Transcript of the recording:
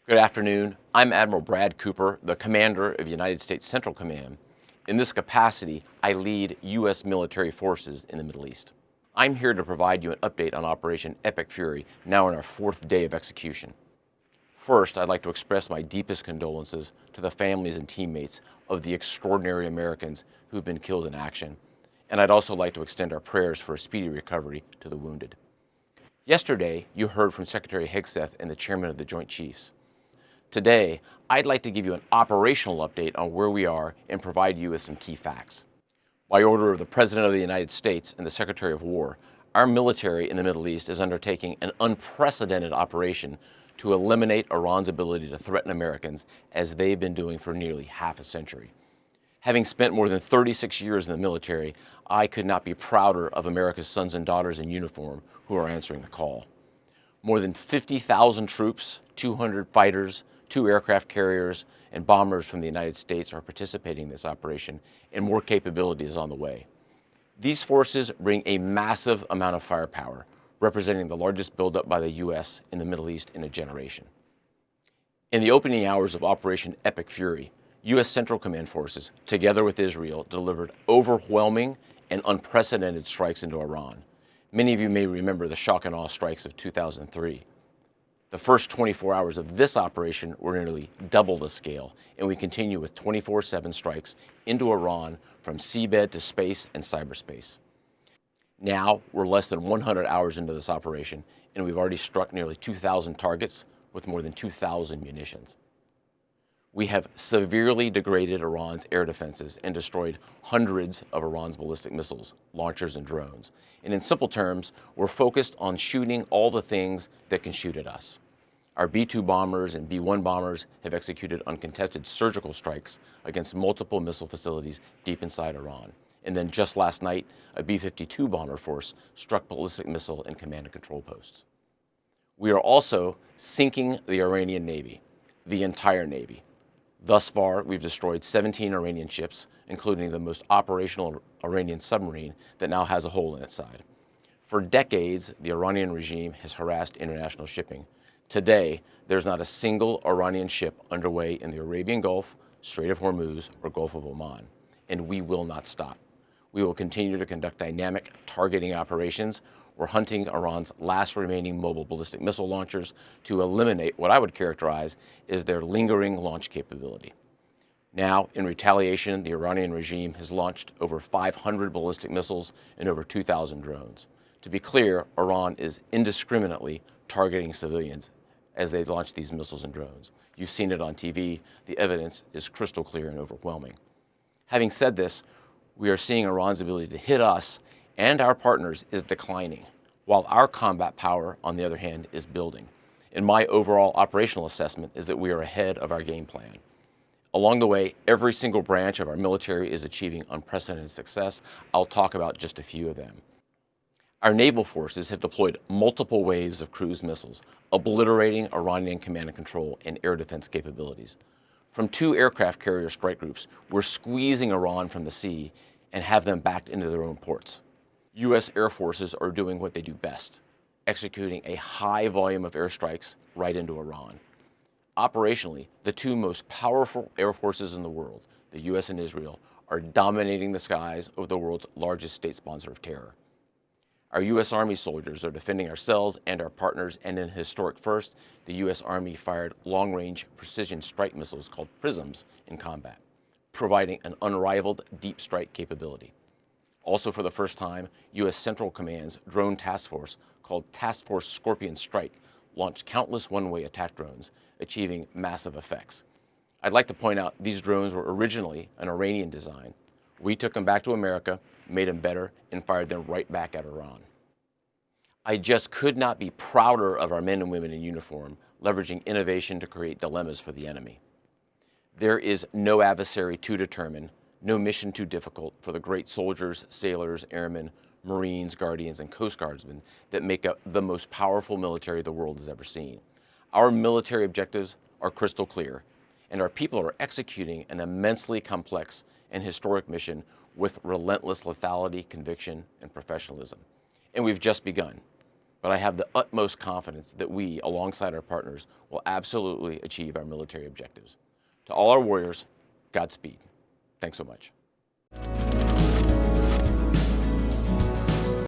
Good afternoon. I'm Admiral Brad Cooper, the Commander of United States Central Command. In this capacity, I lead U.S. military forces in the Middle East. I'm here to provide you an update on Operation Epic Fury, now in our fourth day of execution. First, I'd like to express my deepest condolences to the families and teammates of the extraordinary Americans who've been killed in action, and I'd also like to extend our prayers for a speedy recovery to the wounded. Yesterday, you heard from Secretary Hegseth and the Chairman of the Joint Chiefs. Today, I'd like to give you an operational update on where we are and provide you with some key facts. By order of the President of the United States and the Secretary of War, our military in the Middle East is undertaking an unprecedented operation to eliminate Iran's ability to threaten Americans, as they've been doing for nearly half a century. Having spent more than 36 years in the military, I could not be prouder of America's sons and daughters in uniform who are answering the call. More than 50,000 troops, 200 fighters, 2 aircraft carriers, and bombers from the United States are participating in this operation, and more capability is on the way. These forces bring a massive amount of firepower, representing the largest buildup by the U.S. in the Middle East in a generation. In the opening hours of Operation Epic Fury, U.S. Central Command forces, together with Israel, delivered overwhelming and unprecedented strikes into Iran. Many of you may remember the shock and awe strikes of 2003. The first 24 hours of this operation were nearly double the scale, and we continue with 24/7 strikes into Iran from seabed to space and cyberspace. Now, we're less than 100 hours into this operation, and we've already struck nearly 2,000 targets with more than 2,000 munitions. We have severely degraded Iran's air defenses and destroyed hundreds of Iran's ballistic missiles, launchers, and drones. And in simple terms, we're focused on shooting all the things that can shoot at us. Our B-2 bombers and B-1 bombers have executed uncontested surgical strikes against multiple missile facilities deep inside Iran. And then just last night, a B-52 bomber force struck ballistic missile and command and control posts. We are also sinking the Iranian Navy, the entire Navy. Thus far, we've destroyed 17 Iranian ships, including the most operational Iranian submarine that now has a hole in its side. For decades, the Iranian regime has harassed international shipping. Today, there's not a single Iranian ship underway in the Arabian Gulf, Strait of Hormuz, or Gulf of Oman, and we will not stop. We will continue to conduct dynamic targeting operations. We're hunting Iran's last remaining mobile ballistic missile launchers to eliminate what I would characterize as their lingering launch capability. Now, in retaliation, the Iranian regime has launched over 500 ballistic missiles and over 2,000 drones. To be clear, Iran is indiscriminately targeting civilians as they launch these missiles and drones. You've seen it on TV. The evidence is crystal clear and overwhelming. Having said this, we are seeing Iran's ability to hit us and our partners is declining, while our combat power, on the other hand, is building. And my overall operational assessment is that we are ahead of our game plan. Along the way, every single branch of our military is achieving unprecedented success. I'll talk about just a few of them. Our naval forces have deployed multiple waves of cruise missiles, obliterating Iranian command and control and air defense capabilities. From 2 aircraft carrier strike groups, we're squeezing Iran from the sea and have them backed into their own ports. U.S. air forces are doing what they do best, executing a high volume of airstrikes right into Iran. Operationally, the 2 most powerful air forces in the world, the U.S. and Israel, are dominating the skies of the world's largest state sponsor of terror. Our U.S. Army soldiers are defending ourselves and our partners, and in a historic first, the U.S. Army fired long-range precision strike missiles called PRISMs in combat, providing an unrivaled deep strike capability. Also for the first time, U.S. Central Command's drone task force, called Task Force Scorpion Strike, launched countless one-way attack drones, achieving massive effects. I'd like to point out these drones were originally an Iranian design. We took them back to America, made them better, and fired them right back at Iran. I just could not be prouder of our men and women in uniform, leveraging innovation to create dilemmas for the enemy. There is no adversary too determined, no mission too difficult for the great soldiers, sailors, airmen, Marines, Guardians, and Coast Guardsmen that make up the most powerful military the world has ever seen. Our military objectives are crystal clear, and our people are executing an immensely complex and historic mission with relentless lethality, conviction, and professionalism. And we've just begun. but I have the utmost confidence that we, alongside our partners, will absolutely achieve our military objectives. To all our warriors, Godspeed. Thanks so much.